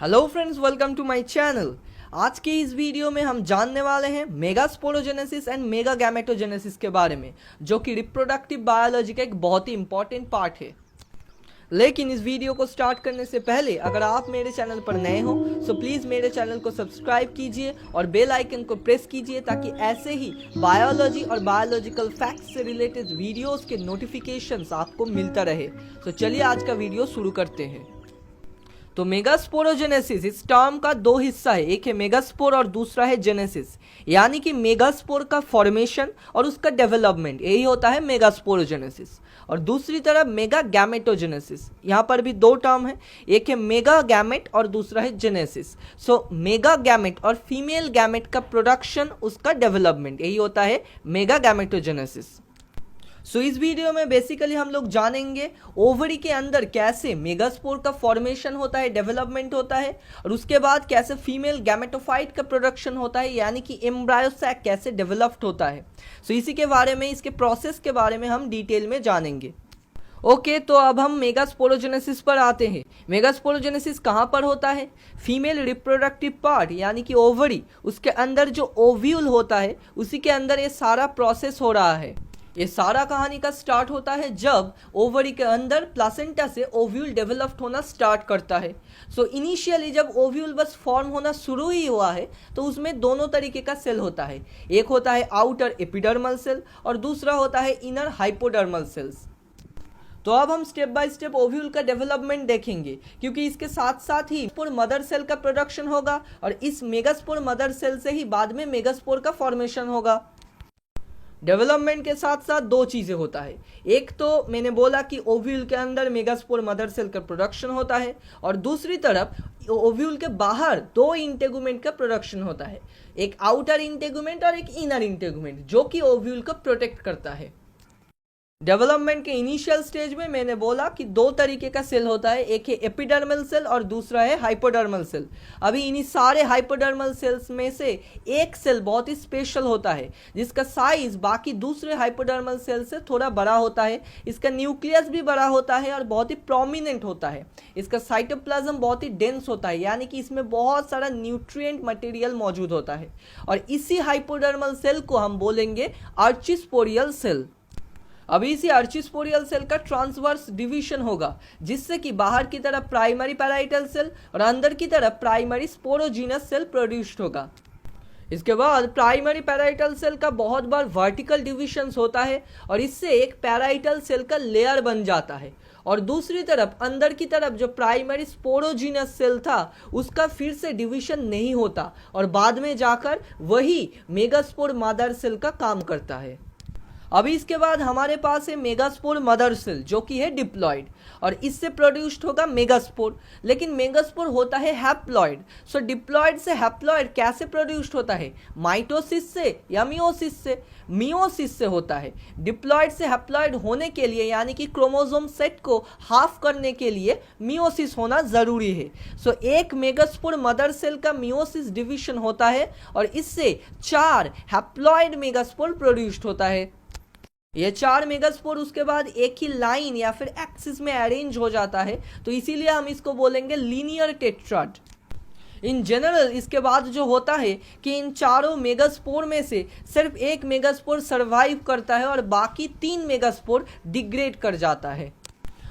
Hello friends, welcome to my channel. आज के इस वीडियो में हम जानने वाले हैं मेगास्पोरोजेनेसिस एंड मेगा गैमेटोजेनेसिस के बारे में, जो कि रिप्रोडक्टिव बायोलॉजी का एक बहुत ही इंपॉर्टेंट पार्ट है। लेकिन इस वीडियो को स्टार्ट करने से पहले अगर आप मेरे चैनल पर नए हो तो प्लीज़ मेरे चैनल को सब्सक्राइब कीजिए और बेल आइकन को प्रेस कीजिए ताकि ऐसे ही बायोलॉजी और बायोलॉजिकल फैक्ट्स से रिलेटेड वीडियोस के नोटिफिकेशंस आपको मिलता रहे। तो चलिए आज का वीडियो शुरू करते हैं। तो मेगास्पोरोजेनेसिस इस टर्म का दो हिस्सा है, एक है मेगास्पोर और दूसरा है जेनेसिस। यानी कि मेगास्पोर का फॉर्मेशन और उसका डेवलपमेंट, यही होता है मेगास्पोरोजेनेसिस। और दूसरी तरफ मेगा गैमेटोजेनेसिस, यहाँ पर भी दो टर्म है, एक है मेगा गैमेट और दूसरा है जेनेसिस। सो मेगा गैमेट और फीमेल गैमेट का प्रोडक्शन, उसका डेवलपमेंट, यही होता है मेगा गैमेटोजेनेसिस। इस वीडियो में बेसिकली हम लोग जानेंगे ओवरी के अंदर कैसे मेगास्पोर का फॉर्मेशन होता है, डेवलपमेंट होता है, और उसके बाद कैसे फीमेल गैमेटोफाइट का प्रोडक्शन होता है, यानी कि एम्ब्रायो सैक कैसे डेवलप्ड होता है। इसी के बारे में, इसके प्रोसेस के बारे में हम डिटेल में जानेंगे। ओके, तो अब हम मेगास्पोरोजेनेसिस पर आते हैं। मेगास्पोरोजेनेसिस कहाँ पर होता है? फीमेल रिप्रोडक्टिव पार्ट यानी कि ओवरी, उसके अंदर जो ओव्यूल होता है उसी के अंदर ये सारा प्रोसेस हो रहा है। ये सारा कहानी का स्टार्ट होता है जब ओवरी के अंदर प्लासेंटा से ओव्यूल डेवलप्ड होना स्टार्ट करता है। इनिशियली जब ओव्यूल बस फॉर्म होना शुरू ही हुआ है तो उसमें दोनों तरीके का सेल होता है, एक होता है आउटर एपिडर्मल सेल और दूसरा होता है इनर हाइपोडर्मल सेल्स। तो अब हम स्टेप बाय स्टेप ओव्यूल का डेवलपमेंट देखेंगे, क्योंकि इसके साथ साथ ही स्पोर मदर सेल का प्रोडक्शन होगा और इस मेगास्पोर मदर सेल से ही बाद में मेगास्पोर का फॉर्मेशन होगा। डेवलपमेंट के साथ साथ दो चीज़ें होता है, एक तो मैंने बोला कि ओव्यूल के अंदर मेगास्पोर मदर सेल का प्रोडक्शन होता है और दूसरी तरफ ओव्यूल के बाहर दो इंटेगुमेंट का प्रोडक्शन होता है, एक आउटर इंटेगुमेंट और एक इनर इंटेगुमेंट, जो कि ओव्यूल को प्रोटेक्ट करता है। डेवलपमेंट के इनिशियल स्टेज में मैंने बोला कि दो तरीके का सेल होता है, एक है एपिडर्मल सेल और दूसरा है हाइपोडर्मल सेल। अभी इन्हीं सारे हाइपोडर्मल सेल्स में से एक सेल बहुत ही स्पेशल होता है, जिसका साइज बाकी दूसरे हाइपोडर्मल सेल से थोड़ा बड़ा होता है। इसका न्यूक्लियस भी बड़ा होता है और बहुत ही प्रोमिनेंट होता है। इसका साइटोप्लाज्म बहुत ही डेंस होता है, यानी कि इसमें बहुत सारा न्यूट्रिएंट मटेरियल मौजूद होता है। और इसी हाइपोडर्मल सेल को हम बोलेंगे आर्चिस्पोरियल सेल। अभी इसी आर्चिस्पोरियल सेल का ट्रांसवर्स डिवीजन होगा, जिससे कि बाहर की तरफ प्राइमरी पैराइटल सेल और अंदर की तरफ प्राइमरी स्पोरोजीनस सेल प्रोड्यूस्ड होगा। इसके बाद प्राइमरी पैराइटल सेल का बहुत बार वर्टिकल डिविजन्स होता है और इससे एक पैराइटल सेल का लेयर बन जाता है। और दूसरी तरफ अंदर की तरफ जो प्राइमरी स्पोरोजीनस सेल था उसका फिर से डिवीजन नहीं होता और बाद में जाकर वही मेगास्पोर मदर सेल का काम करता है। अभी इसके बाद हमारे पास है मेगास्पोर मदर सेल, जो कि है डिप्लॉइड, और इससे प्रोड्यूस्ड होगा मेगास्पोर। लेकिन मेगास्पोर होता है हैप्लॉइड। डिप्लॉइड से हैप्लॉइड कैसे प्रोड्यूस्ड होता है? माइटोसिस से या मियोसिस से? मियोसिस से होता है। डिप्लॉइड से हैप्लॉइड होने के लिए, यानी कि क्रोमोसोम सेट को हाफ करने के लिए मियोसिस होना जरूरी है। एक मेगास्पोर मदर सेल का मियोसिस डिवीजन होता है और इससे 4 हैप्लॉइड मेगास्पोर प्रोड्यूस्ड होता है। ये 4 मेगास्पोर उसके बाद एक ही लाइन या फिर एक्सिस में अरेंज हो जाता है, तो इसीलिए हम इसको बोलेंगे लीनियर टेट्राड। इन जनरल इसके बाद जो होता है कि इन चारों मेगास्पोर में से सिर्फ एक मेगास्पोर सर्वाइव करता है और बाकी 3 मेगास्पोर डिग्रेड कर जाता है।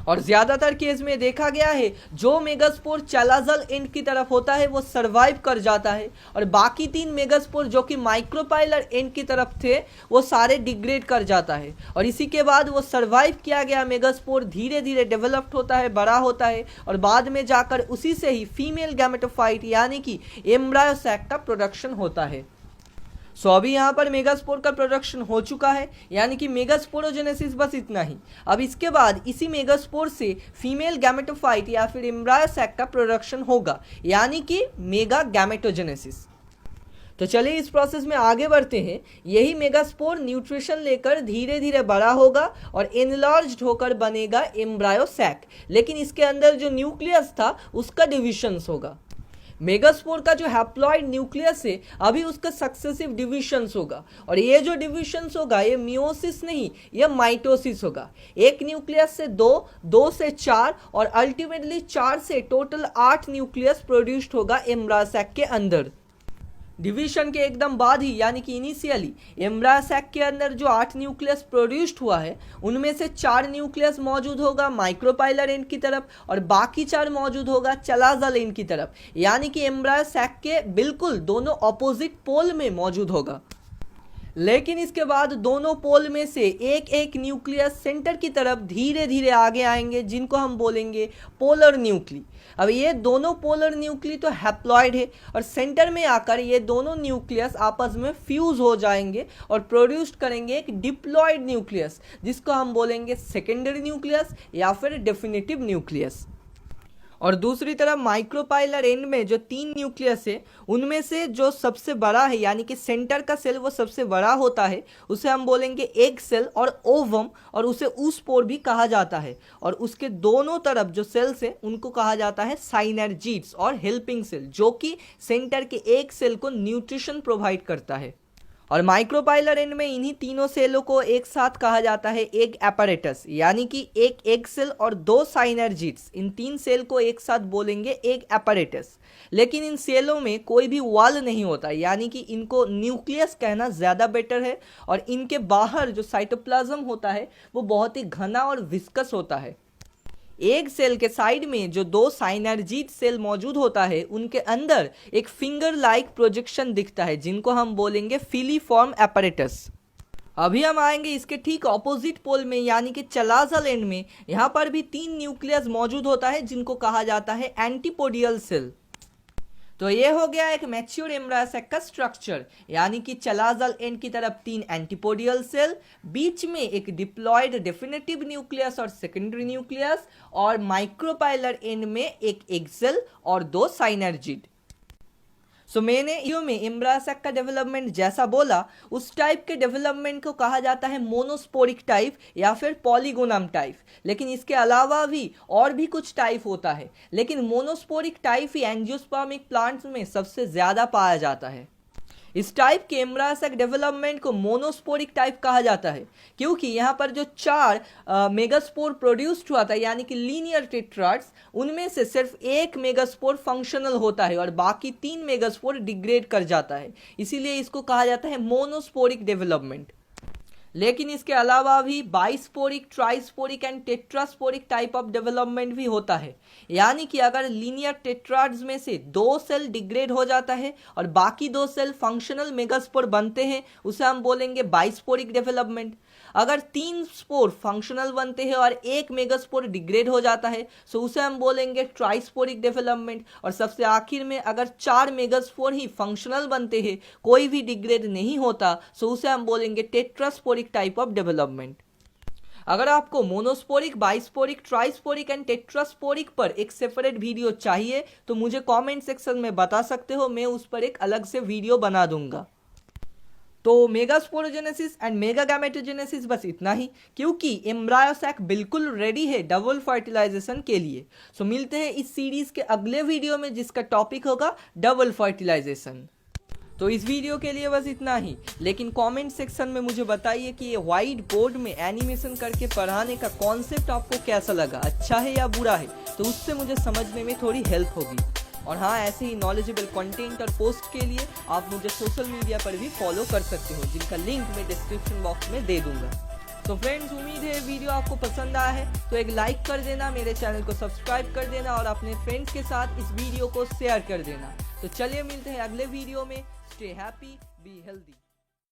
और ज़्यादातर केस में देखा गया है जो मेगास्पोर चैलाजल एंड की तरफ होता है वो सर्वाइव कर जाता है और बाकी 3 मेगास्पोर जो कि माइक्रोपाइलर एंड की तरफ थे वो सारे डिग्रेड कर जाता है। और इसी के बाद वो सर्वाइव किया गया मेगास्पोर धीरे धीरे डेवलप्ड होता है, बड़ा होता है और बाद में जाकर उसी से ही फीमेल गैमेटोफाइट यानी कि एम्ब्रायो सैक का प्रोडक्शन होता है। अभी यहाँ पर मेगास्पोर का प्रोडक्शन हो चुका है, यानी कि मेगास्पोरोजेनेसिस बस इतना ही। अब इसके बाद इसी मेगास्पोर से फीमेल गैमेटोफाइट या फिर एम्ब्रायो सैक का प्रोडक्शन होगा, यानी कि मेगा गैमेटोजेनेसिस। तो चलिए इस प्रोसेस में आगे बढ़ते हैं। यही मेगास्पोर न्यूट्रिशन लेकर धीरे धीरे बड़ा होगा और एनलार्ज्ड होकर बनेगा एम्ब्रायो सैक, लेकिन इसके अंदर जो न्यूक्लियस था उसका डिविजन्स होगा। मेगास्पोर का जो हैप्लॉइड न्यूक्लियस है अभी उसका सक्सेसिव डिविजन्स होगा और ये जो डिविजन्स होगा ये मियोसिस नहीं, ये माइटोसिस होगा। एक न्यूक्लियस से दो से चार और अल्टीमेटली 4 से टोटल 8 न्यूक्लियस प्रोड्यूस्ड होगा एम्ब्रायो सैक के अंदर। डिवीजन के एकदम बाद ही यानी कि इनिशियली एम्ब्रायो सैक के अंदर जो 8 न्यूक्लियस प्रोड्यूस्ड हुआ है उनमें से 4 न्यूक्लियस मौजूद होगा माइक्रोपाइलर एंड की तरफ और बाकी 4 मौजूद होगा चलाज़ल एंड की तरफ, यानी कि एम्ब्रायो सैक के बिल्कुल दोनों ऑपोजिट पोल में मौजूद होगा। लेकिन इसके बाद दोनों पोल में से एक एक न्यूक्लियस सेंटर की तरफ धीरे धीरे आगे आएंगे जिनको हम बोलेंगे पोलर न्यूक्ली। अब ये दोनों पोलर न्यूक्ली तो हैप्लॉइड है और सेंटर में आकर ये दोनों न्यूक्लियस आपस में फ्यूज हो जाएंगे और प्रोड्यूस करेंगे एक डिप्लॉइड न्यूक्लियस जिसको हम बोलेंगे सेकेंडरी न्यूक्लियस या फिर डेफिनेटिव न्यूक्लियस। और दूसरी तरफ माइक्रोपाइलर एंड में जो 3 न्यूक्लियस है उनमें से जो सबसे बड़ा है यानी कि सेंटर का सेल वो सबसे बड़ा होता है उसे हम बोलेंगे एग सेल और ओवम और उसे ऊस्पोर भी कहा जाता है। और उसके दोनों तरफ जो सेल्स है उनको कहा जाता है साइनर्जिड्स और हेल्पिंग सेल जो कि सेंटर के एक सेल को न्यूट्रिशन प्रोवाइड करता है। और माइक्रोपाइलर एंड में इन्हीं तीनों सेलों को एक साथ कहा जाता है एग एपैरेटस, यानी कि एक एग सेल और 2 साइनर्जिड्स, इन 3 सेल को एक साथ बोलेंगे एग एपैरेटस। लेकिन इन सेलों में कोई भी वॉल नहीं होता, यानी कि इनको न्यूक्लियस कहना ज़्यादा बेटर है और इनके बाहर जो साइटोप्लाज्म होता है वो बहुत ही घना और विस्कस होता है। एक सेल के साइड में जो 2 साइनर्जिड सेल मौजूद होता है उनके अंदर एक फिंगर लाइक प्रोजेक्शन दिखता है जिनको हम बोलेंगे फिलीफॉर्म एपैरेटस। अभी हम आएंगे इसके ठीक ऑपोजिट पोल में यानी कि चलाज़ल एंड में। यहाँ पर भी 3 न्यूक्लियस मौजूद होता है जिनको कहा जाता है एंटीपोडियल सेल। तो ये हो गया एक मैच्योर एम्ब्रायो सैक का स्ट्रक्चर, यानी कि चलाज़ल एंड की तरफ 3 एंटीपोडियल सेल, बीच में एक डिप्लॉयड डेफिनेटिव न्यूक्लियस और सेकेंडरी न्यूक्लियस और माइक्रोपाइलर एंड में एक एग सेल और 2 साइनर्जिड। सो मैंने वीडियो में एम्ब्रायो सैक का डेवलपमेंट जैसा बोला उस टाइप के डेवलपमेंट को कहा जाता है मोनोस्पोरिक टाइप या फिर पॉलीगोनम टाइप। लेकिन इसके अलावा भी और भी कुछ टाइप होता है, लेकिन मोनोस्पोरिक टाइप ही एंजियोस्पर्मिक प्लांट्स में सबसे ज़्यादा पाया जाता है। इस टाइप के एम्ब्रायो सैक डेवलपमेंट को मोनोस्पोरिक टाइप कहा जाता है क्योंकि यहाँ पर जो 4 मेगास्पोर प्रोड्यूस्ड हुआ था यानी कि लीनियर टेट्राड्स, उनमें से सिर्फ एक मेगास्पोर फंक्शनल होता है और बाकी 3 मेगास्पोर डिग्रेड कर जाता है, इसीलिए इसको कहा जाता है मोनोस्पोरिक डेवलपमेंट। लेकिन इसके अलावा भी bisporic, trisporic and tetrasporic type of development भी होता है, यानी कि अगर लीनियर टेट्राड्स में से 2 सेल डिग्रेड हो जाता है और बाकी 2 सेल फंक्शनल मेगास्पोर बनते हैं उसे हम बोलेंगे बाइस्पोरिक डेवलपमेंट। अगर 3 स्पोर फंक्शनल बनते हैं और 1 मेगास्पोर डिग्रेड हो जाता है तो उसे हम बोलेंगे ट्राइस्पोरिक डेवलपमेंट। और सबसे आखिर में अगर 4 मेगास्पोर ही फंक्शनल बनते हैं, कोई भी डिग्रेड नहीं होता, तो उसे हम बोलेंगे टेट्रास्पोरिक टाइप ऑफ डेवलपमेंट। अगर आपको मोनोस्पोरिक, बाइस्पोरिक, ट्राइस्पोरिक एंड टेट्रास्पोरिक पर एक सेपरेट वीडियो चाहिए तो मुझे कमेंट सेक्शन में बता सकते हो, मैं उस पर एक अलग से वीडियो बना दूंगा। तो मेगास्पोरोजेनेसिस एंड मेगा गैमेटोजेनेसिस बस इतना ही, क्योंकि एम्ब्रायो सैक बिल्कुल रेडी है डबल फर्टिलाइजेशन के लिए। सो मिलते हैं इस सीरीज के अगले वीडियो में जिसका टॉपिक होगा डबल फर्टिलाइजेशन। तो इस वीडियो के लिए बस इतना ही, लेकिन कमेंट सेक्शन में मुझे बताइए कि ये व्हाइट बोर्ड में एनिमेशन करके पढ़ाने का कॉन्सेप्ट आपको कैसा लगा, अच्छा है या बुरा है, तो उससे मुझे समझने में थोड़ी हेल्प होगी। और हाँ, ऐसे ही नॉलेजेबल कंटेंट और पोस्ट के लिए आप मुझे सोशल मीडिया पर भी फॉलो कर सकते हो, जिनका लिंक मैं डिस्क्रिप्शन बॉक्स में दे दूंगा। तो फ्रेंड्स, उम्मीद है वीडियो आपको पसंद आया है, तो एक लाइक कर देना, मेरे चैनल को सब्सक्राइब कर देना और अपने फ्रेंड्स के साथ इस वीडियो को शेयर कर देना। तो चलिए मिलते हैं अगले वीडियो में। Stay happy, be healthy.